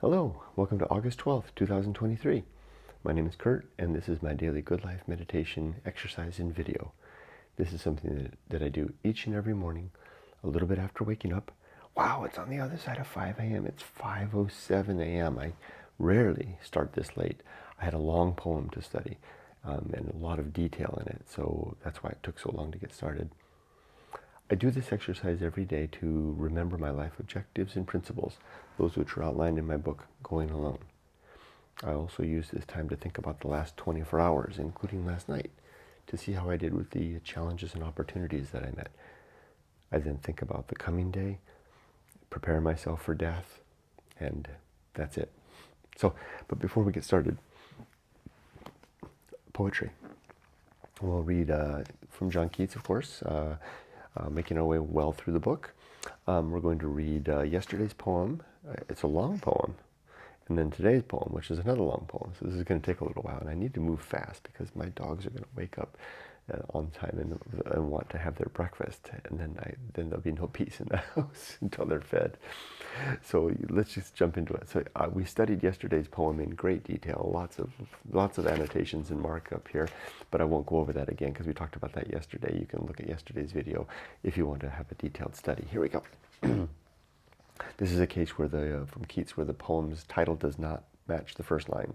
Hello, welcome to August 12th, 2023. My name is Kurt, and this is my daily Good Life meditation exercise in video. This is something that I do each and every morning, a little bit after waking up. Wow, it's on the other side of 5 a.m. It's 5:07 a.m. I rarely start this late. I had a long poem to study and a lot of detail in it, so that's why it took so long to get started. I do this exercise every day to remember my life objectives and principles, those which are outlined in my book, Going Alone. I also use this time to think about the last 24 hours, including last night, to see how I did with the challenges and opportunities that I met. I then think about the coming day, prepare myself for death, and that's it. But before we get started, poetry. We'll read from John Keats, of course, making our way well through the book. We're going to read yesterday's poem. It's a long poem. And then today's poem, which is another long poem. So this is going to take a little while. And I need to move fast because my dogs are going to wake up on time and want to have their breakfast. And then there'll be no peace in the house until they're fed. So let's just jump into it. So we studied yesterday's poem in great detail. Lots of annotations and markup here. But I won't go over that again because we talked about that yesterday. You can look at yesterday's video if you want to have a detailed study. Here we go. This is a case where from Keats where the poem's title does not match the first line.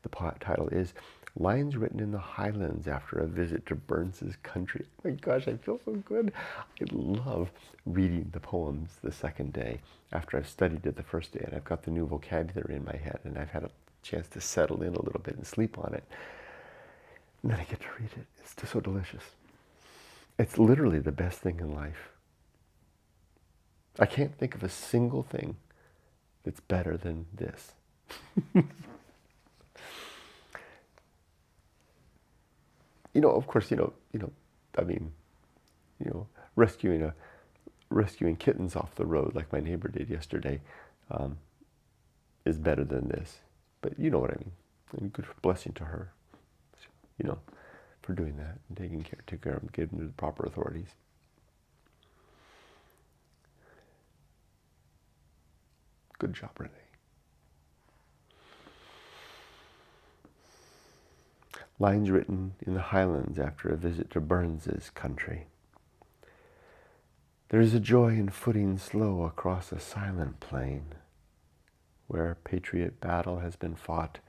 The title is Lines Written in the Highlands After a Visit to Burns's Country. Oh my gosh, I feel so good. I love reading the poems the second day after I've studied it the first day and I've got the new vocabulary in my head and I've had a chance to settle in a little bit and sleep on it. And then I get to read it. It's just so delicious. It's literally the best thing in life. I can't think of a single thing that's better than this. Of course, rescuing kittens off the road like my neighbor did yesterday is better than this. But you know what I mean. And good blessing to her, for doing that and taking care of them, giving them the proper authorities. Good job, Renee. Lines written in the Highlands after a visit to Burns's country. There is a joy in footing slow across a silent plain, where patriot battle has been fought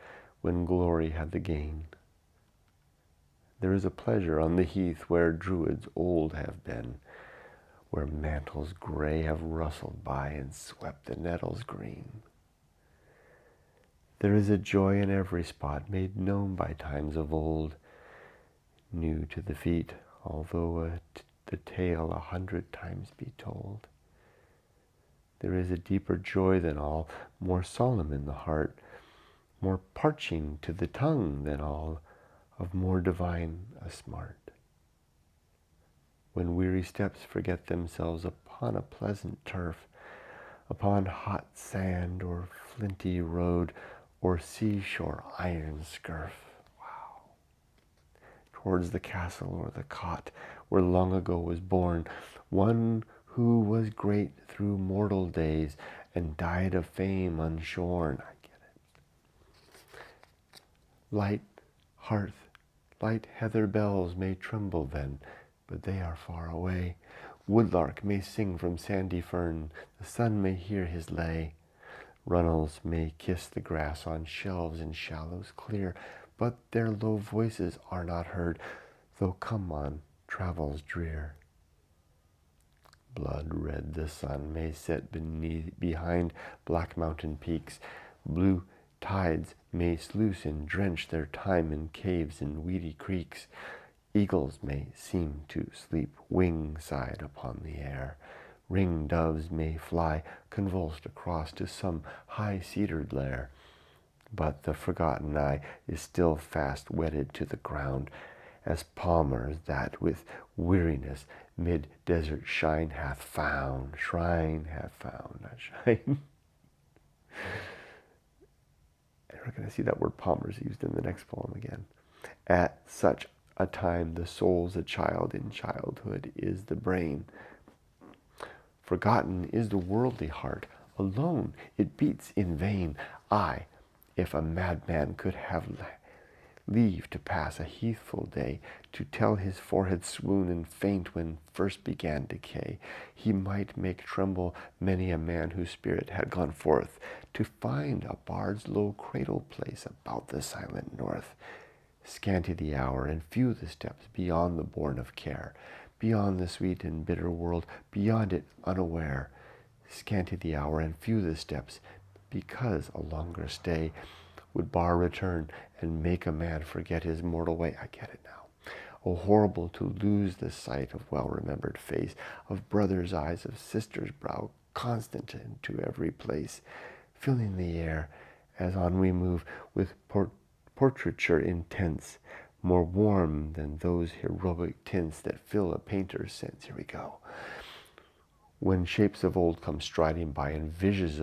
when glory had the gain. There is a pleasure on the heath where druids old have been, where mantles gray have rustled by and swept the nettles green. There is a joy in every spot made known by times of old, new to the feet, although the tale 100 times be told. There is a deeper joy than all, more solemn in the heart, more parching to the tongue than all, of more divine a smart. When weary steps forget themselves upon a pleasant turf, upon hot sand or flinty road, or seashore iron scurf. Wow. Towards the castle or the cot where long ago was born one who was great through mortal days and died of fame unshorn. I get it. Light hearth, light heather bells may tremble then, but they are far away. Woodlark may sing from sandy fern, the sun may hear his lay. Runnels may kiss the grass on shelves in shallows clear, but their low voices are not heard, though come on travels drear. Blood red the sun may set behind black mountain peaks, blue tides may sluice and drench their time in caves and weedy creeks. Eagles may seem to sleep wing-side upon the air. Ring doves may fly convulsed across to some high cedared lair. But the forgotten eye is still fast wedded to the ground, as palmers that with weariness mid-desert shrine hath found, not shine. And we're going to see that word palmers used in the next poem again. At such a time the soul's a child in childhood is the brain. Forgotten is the worldly heart, alone, it beats in vain. I, if a madman could have leave to pass a heathful day, to tell his forehead swoon and faint when first began decay, he might make tremble many a man whose spirit had gone forth to find a bard's low cradle place about the silent north. Scanty the hour and few the steps beyond the bourne of care, beyond the sweet and bitter world, beyond it unaware. Scanty the hour and few the steps, because a longer stay would bar return and make a man forget his mortal way. I get it now. Oh, horrible to lose the sight of well-remembered face, of brother's eyes, of sister's brow, constant into every place, filling the air, as on we move, with portraiture intense, more warm than those heroic tints that fill a painter's sense. Here we go. When shapes of old come striding by, and visages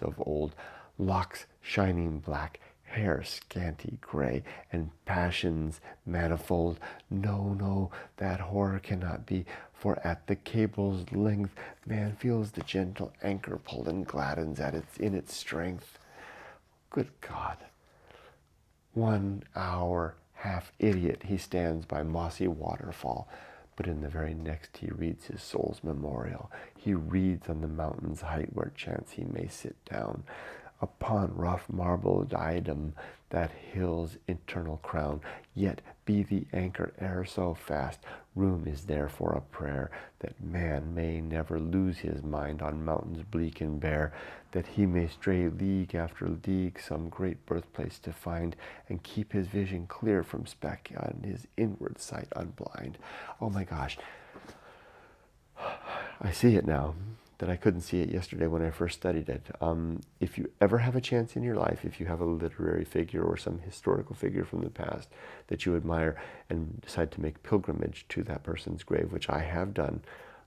of old, locks shining black, hair scanty gray, and passions manifold. No, no, that horror cannot be, for at the cable's length man feels the gentle anchor pull and gladdens in its strength. Good God. 1 hour, half idiot, he stands by mossy waterfall, but in the very next he reads his soul's memorial. He reads on the mountain's height where chance he may sit down, upon rough marble diadem, that hill's eternal crown. Yet be the anchor e'er so fast, room is there for a prayer, that man may never lose his mind on mountains bleak and bare, that he may stray league after league, some great birthplace to find, and keep his vision clear from speck, and his inward sight unblind. Oh my gosh, I see it now that I couldn't see it yesterday when I first studied it. If you ever have a chance in your life, if you have a literary figure or some historical figure from the past that you admire and decide to make pilgrimage to that person's grave, which I have done,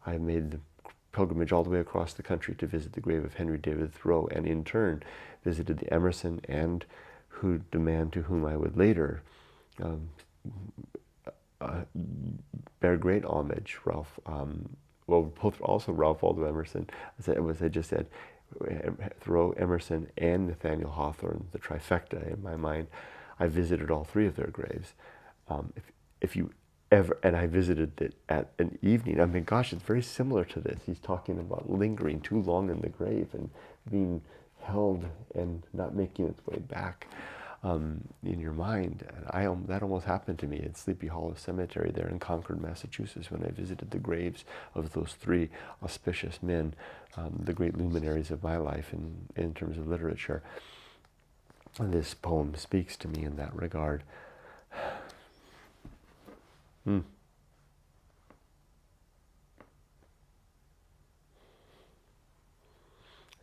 I have made the pilgrimage all the way across the country to visit the grave of Henry David Thoreau, and in turn visited the Emerson and the man to whom I would later bear great homage, Ralph. Both also Ralph Waldo Emerson, as I just said, Thoreau, Emerson, and Nathaniel Hawthorne, the trifecta in my mind. I visited all three of their graves. If you ever, and I visited it at an evening. I mean, gosh, it's very similar to this. He's talking about lingering too long in the grave and being held and not making its way back in your mind. And that almost happened to me at Sleepy Hollow Cemetery there in Concord, Massachusetts, when I visited the graves of those three auspicious men, the great luminaries of my life in terms of literature. And this poem speaks to me in that regard.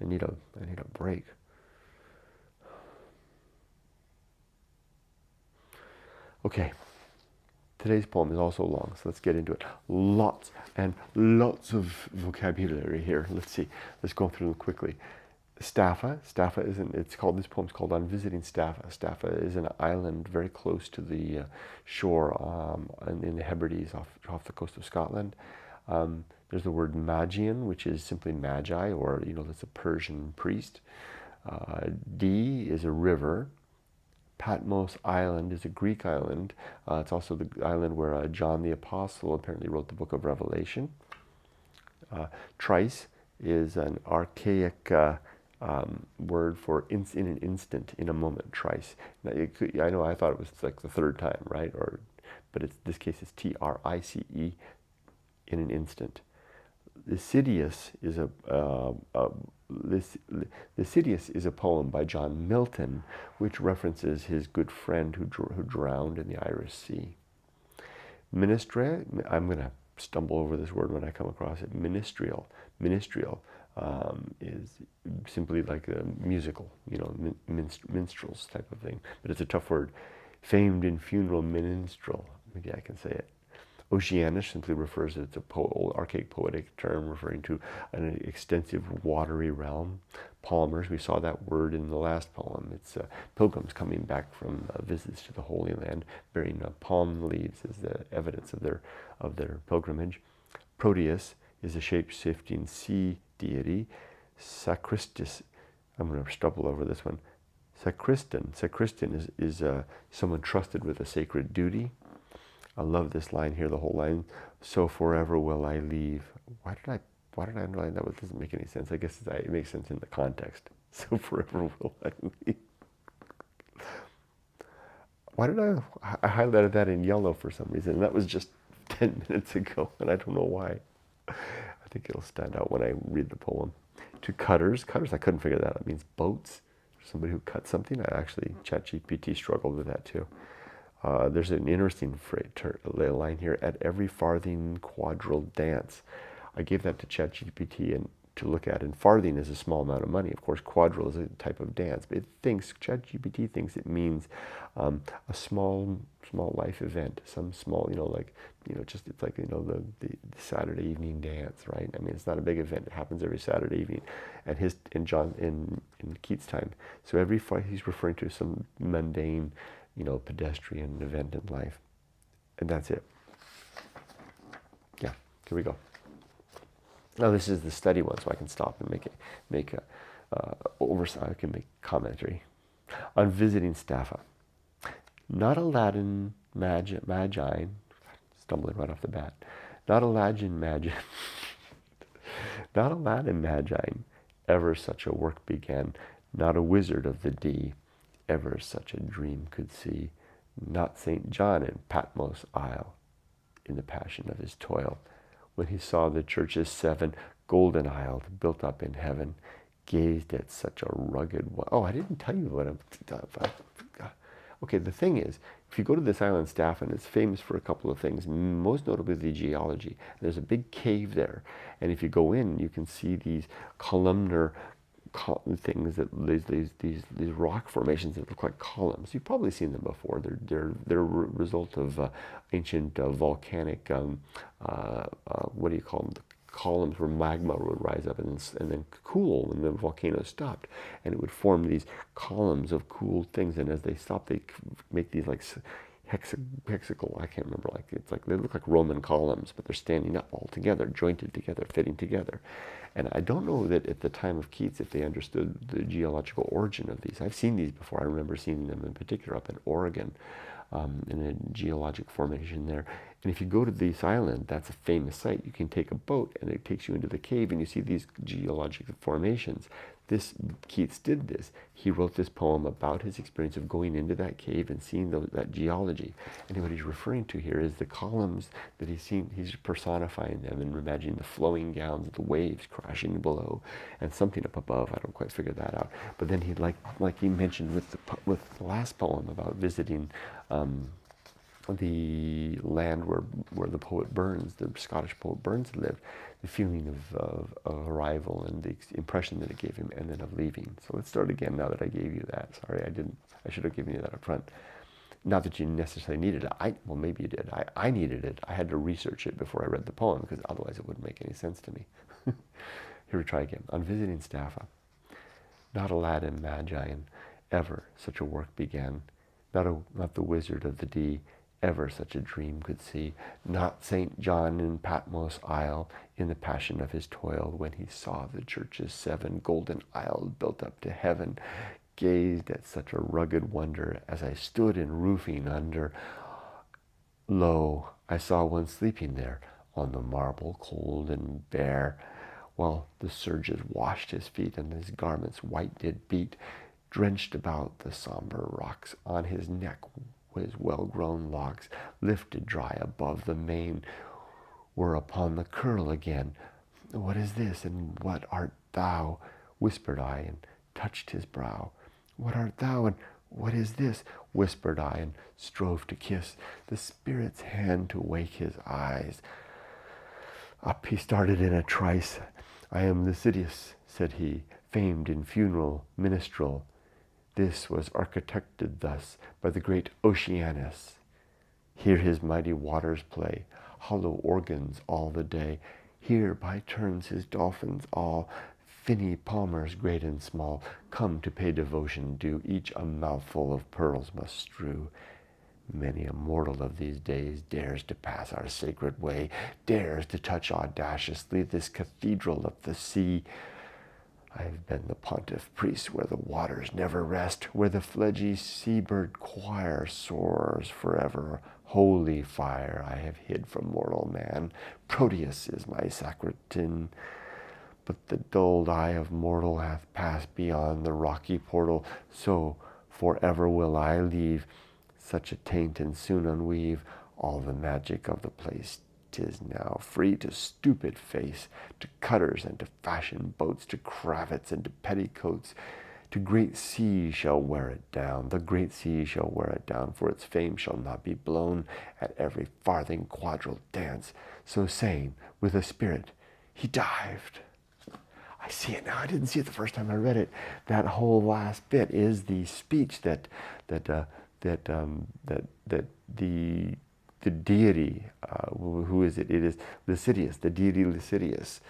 I need a break. Okay, today's poem is also long, so let's get into it. Lots and lots of vocabulary here. Let's see. Let's go through them quickly. Staffa this poem's called On Visiting Staffa. Staffa is an island very close to the shore in the Hebrides off the coast of Scotland. There's the word Magian, which is simply magi, or that's a Persian priest. D is a river. Patmos Island is a Greek island. It's also the island where John the Apostle apparently wrote the book of Revelation. Trice is an archaic word for in an instant, in a moment. Trice. Now, I know I thought it was like the third time, right? But this case it's TRICE, in an instant. Lycidius is a poem by John Milton, which references his good friend who drowned in the Irish Sea. Ministre, I'm going to stumble over this word when I come across it. Ministerial is simply like a musical, minstrels type of thing, but it's a tough word. Famed in funeral minstrel, maybe I can say it. Oceanish simply refers to, it's an old archaic poetic term referring to an extensive watery realm. Palmers, we saw that word in the last poem. It's pilgrims coming back from visits to the Holy Land, bearing palm leaves as the evidence of their pilgrimage. Proteus is a shape-shifting sea deity. Sacristus. I'm going to stumble over this one. Sacristan is someone trusted with a sacred duty. I love this line here, the whole line. So forever will I leave. Why did I underline that? It doesn't make any sense. I guess it makes sense in the context. So forever will I leave. Why did I highlighted that in yellow for some reason? That was just 10 minutes ago, and I don't know why. I think it'll stand out when I read the poem. To cutters, I couldn't figure that out. It means boats. Somebody who cuts something. I actually, ChatGPT struggled with that too. There's an interesting line here. At every farthing quadrille dance. I gave that to ChatGPT and to look at, and farthing is a small amount of money. Of course, quadrille is a type of dance, but ChatGPT thinks it means a small life event, some small, just it's like the Saturday evening dance, right? I mean, it's not a big event. It happens every Saturday evening, and in Keats' time. So he's referring to some mundane, pedestrian event in life, and that's it. Yeah, here we go. Now this is the study one, so I can stop and make a oversight. I can make commentary on visiting Staffa. Not Aladdin Magi, stumbling right off the bat. Not Aladdin Magi, not Aladdin Magi, ever such a work began. Not a wizard of the D, ever such a dream could see. Not St. John in Patmos Isle, in the passion of his toil, when he saw the churches 7 golden isled built up in heaven, gazed at such a rugged one. Oh, I didn't tell you what okay, the thing is, if you go to this island Staffan, it's famous for a couple of things, most notably the geology. There's a big cave there, and if you go in, you can see these columnar things, that these rock formations that look like columns. You've probably seen them before. They're a result of ancient volcanic what do you call them? The columns where magma would rise up and then cool when the volcano stopped, and it would form these columns of cool things. And as they stop, they make these like hexical. I can't remember. They look like Roman columns, but they're standing up all together, jointed together, fitting together. And I don't know that at the time of Keats if they understood the geological origin of these. I've seen these before. I remember seeing them in particular up in Oregon, in a geologic formation there. And if you go to this island, that's a famous site. You can take a boat and it takes you into the cave and you see these geologic formations. Keats did this. He wrote this poem about his experience of going into that cave and seeing that geology. And what he's referring to here is the columns that he's seen. He's personifying them and imagining the flowing gowns of the waves crashing below and something up above. I don't quite figure that out. But then he, like he mentioned with the last poem about visiting the land where the poet Burns, the Scottish poet Burns, lived, the feeling of arrival and the impression that it gave him, and then of leaving. So let's start again now that I gave you that. Sorry, I should have given you that up front. Not that you necessarily needed it. Well, maybe you did. I needed it. I had to research it before I read the poem, because otherwise it wouldn't make any sense to me. Here we try again. On visiting Staffa. Not Aladdin Magi, ever such a work began. Not the wizard of the D, ever such a dream could see. Not St. John in Patmos Isle, in the passion of his toil, when he saw the churches 7 golden isles built up to heaven, gazed at such a rugged wonder, as I stood in roofing under. Lo, I saw one sleeping there, on the marble cold and bare, while the surges washed his feet, and his garments white did beat, drenched about the somber rocks. On his neck his well-grown locks, lifted dry above the mane, were upon the curl again. What is this, and what art thou? Whispered I, and touched his brow. What art thou, and what is this? Whispered I, and strove to kiss the spirit's hand to wake his eyes. Up he started in a trice. I am Lycidius, said he, famed in funeral minstrel. This was architected thus by the great Oceanus. Here his mighty waters play, hollow organs all the day. Here by turns his dolphins all, finny palmers great and small, come to pay devotion due, each a mouthful of pearls must strew. Many a mortal of these days dares to pass our sacred way, dares to touch audaciously this cathedral of the sea. I've been the pontiff priest where the waters never rest, where the fledgy seabird choir soars forever. Holy fire I have hid from mortal man. Proteus is my sacristan, but the dulled eye of mortal hath passed beyond the rocky portal. So forever will I leave such a taint and soon unweave all the magic of the place. 'Tis now free to stupid face, to cutters and to fashion boats, to cravats and to petticoats. To great seas shall wear it down, the great seas shall wear it down, for its fame shall not be blown at every farthing quadrille dance. So saying, with a spirit, he dived. I see it now. I didn't see it the first time I read it. That whole last bit is the speech that the deity, who is it? It is Lycidius, the deity Lycidius,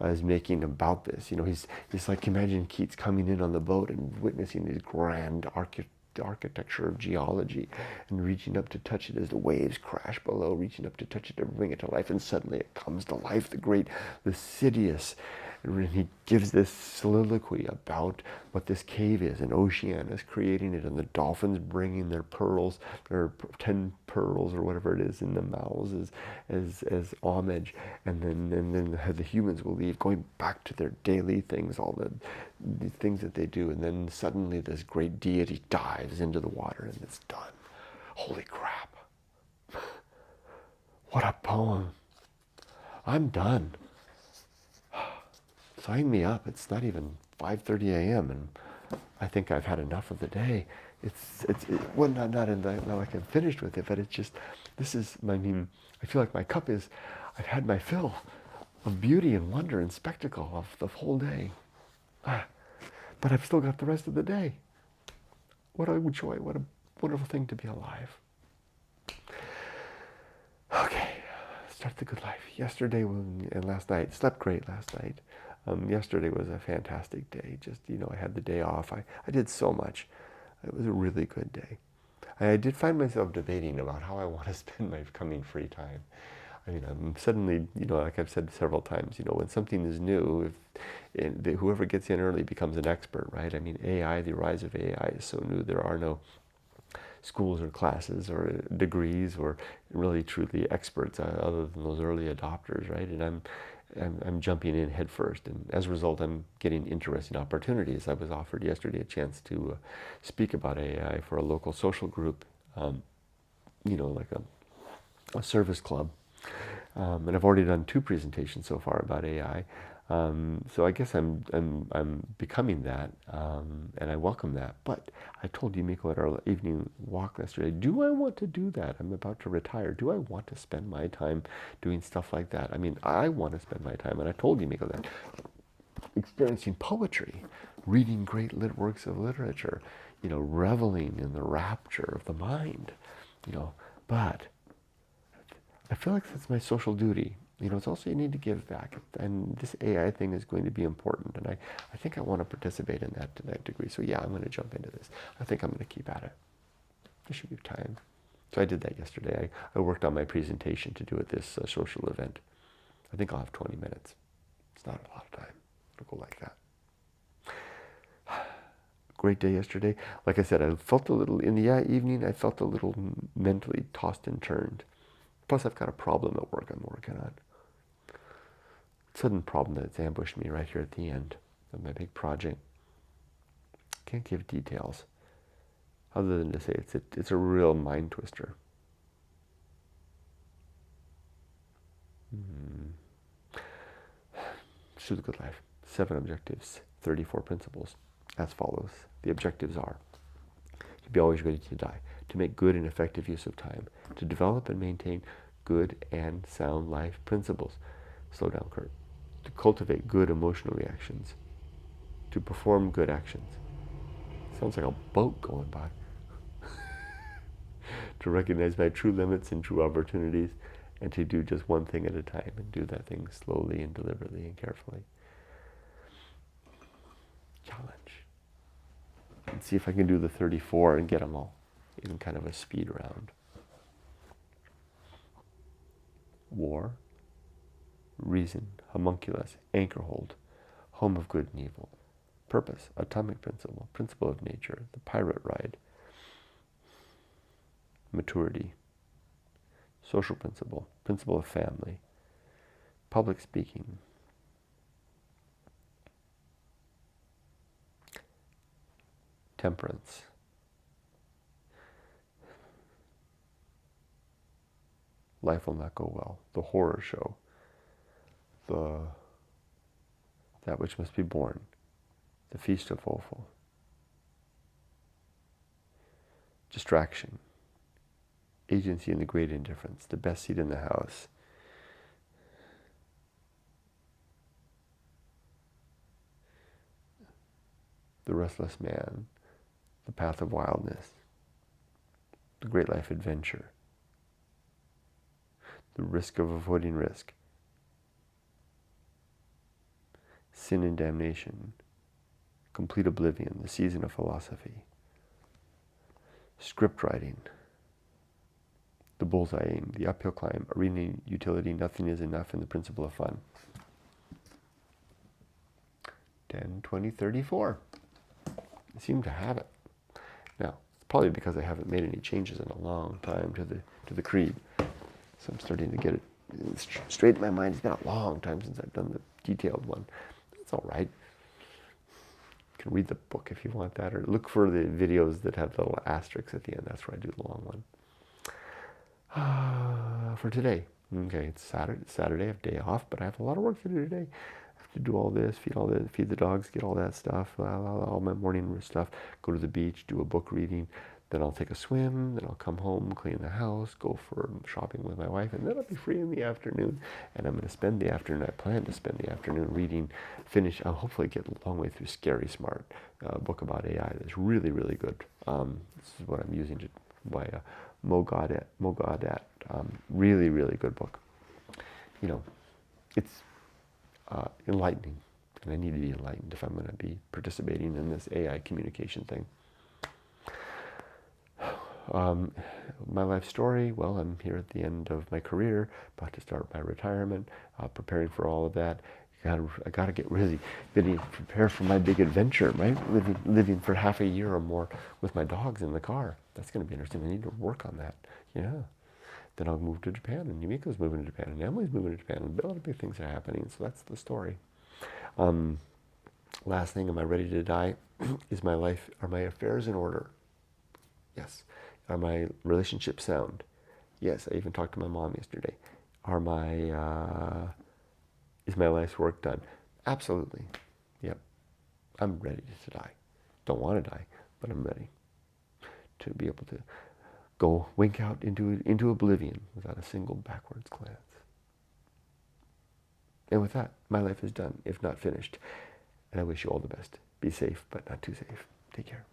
is making about this. You know, he's like, imagine Keats coming in on the boat and witnessing this grand architecture of geology and reaching up to touch it as the waves crash below, reaching up to touch it to bring it to life, and suddenly it comes to life, the great Lycidius. And he gives this soliloquy about what this cave is, and Oceanus creating it, and the dolphins bringing their pearls, their 10 pearls or whatever it is in the mouths as homage, and then the humans will leave, going back to their daily things, all the things that they do, and then suddenly this great deity dives into the water, and it's done. Holy crap! What a poem! I'm done. Sign me up. It's not even 5:30 a.m. and I think I've had enough of the day. Well, not like I'm finished with it, but it's just, this is, I mean, I feel like my cup is, I've had my fill of beauty and wonder and spectacle of the whole day. But I've still got the rest of the day. What a joy, what a wonderful thing to be alive. Okay, start the good life. Yesterday and last night, slept great last night. Yesterday was a fantastic day. Just, you know, I had the day off. I did so much. It was a really good day. I did find myself debating about how I want to spend my coming free time. I mean, I'm suddenly, you know, like I've said several times, you know, when something is new, whoever gets in early becomes an expert, right? I mean, AI, the rise of AI is so new. There are no schools or classes or degrees or really truly experts other than those early adopters, right? And I'm jumping in head first, and as a result, I'm getting interesting opportunities. I was offered yesterday a chance to speak about AI for a local social group, you know, like a service club. And I've already done 2 presentations so far about AI. So I guess I'm becoming that, and I welcome that. But I told Yumiko at our evening walk yesterday, do I want to do that? I'm about to retire. Do I want to spend my time doing stuff like that? I mean, I want to spend my time, and I told Yumiko that, experiencing poetry, reading great works of literature, you know, reveling in the rapture of the mind, you know. But I feel like that's my social duty. You know, it's also, you need to give back. And this AI thing is going to be important. And I think I want to participate in that to that degree. So yeah, I'm going to jump into this. I think I'm going to keep at it. There should be time. So I did that yesterday. I worked on my presentation to do at this social event. I think I'll have 20 minutes. It's not a lot of time. It'll go like that. Great day yesterday. Like I said, I felt a little, in the evening, I felt a little mentally tossed and turned. Plus, I've got a problem at work I'm working on. Sudden problem that's ambushed me right here at the end of my big project. Can't give details, other than to say it's a real mind twister. Choose a good life. 7 objectives, 34 principles, as follows. The objectives are: to be always ready to die, to make good and effective use of time, to develop and maintain good and sound life principles. Slow down, Kurt. To cultivate good emotional reactions, to perform good actions. Sounds like a boat going by. To recognize my true limits and true opportunities, and to do just one thing at a time, and do that thing slowly and deliberately and carefully. Challenge. And see if I can do the 34 and get them all in kind of a speed round. War, reason, homunculus, anchor hold, home of good and evil, purpose, atomic principle, principle of nature, the pirate ride, maturity, social principle, principle of family, public speaking, temperance, life will not go well, the horror show, that which must be born, the feast of woeful, distraction, agency in the great indifference, the best seat in the house, the restless man, the path of wildness, the great life adventure, the risk of avoiding risk, sin and damnation, complete oblivion, the season of philosophy, script writing, the bullseye aim, the uphill climb, arena utility, nothing is enough, and the principle of fun. 10, 20, 34. I seem to have it. Now, it's probably because I haven't made any changes in a long time to the creed. So I'm starting to get it straight in my mind. It's been a long time since I've done the detailed one. That's all right. You can read the book if you want that, or look for the videos that have the little asterisks at the end. That's where I do the long one. For today. Okay, it's Saturday, I have day off, but I have a lot of work to do today. I have to do all this, feed the dogs, get all that stuff, all my morning stuff, go to the beach, do a book reading, then I'll take a swim, then I'll come home, clean the house, go for shopping with my wife, and then I'll be free in the afternoon. And I'm going to spend the afternoon, I plan to spend the afternoon reading, I'll hopefully get a long way through Scary Smart, a book about AI that's really, really good. This is what I'm using by Mo Gaudat. Really, really good book. You know, it's enlightening, and I need to be enlightened if I'm going to be participating in this AI communication thing. My life story, well, I'm here at the end of my career, about to start my retirement, preparing for all of that. I gotta get really prepared for my big adventure, right? Living for half a year or more with my dogs in the car. That's gonna be interesting. I need to work on that. Yeah. Then I'll move to Japan, and Yumiko's moving to Japan, and Emily's moving to Japan, and a lot of big things are happening. So that's the story. Last thing, am I ready to die? Is my life, are my affairs in order? Yes. Are my relationships sound? Yes. I even talked to my mom yesterday. Is my life's work done? Absolutely. Yep. I'm ready to die. Don't want to die, but I'm ready to be able to go wink out into oblivion without a single backwards glance. And with that, my life is done, if not finished. And I wish you all the best. Be safe, but not too safe. Take care.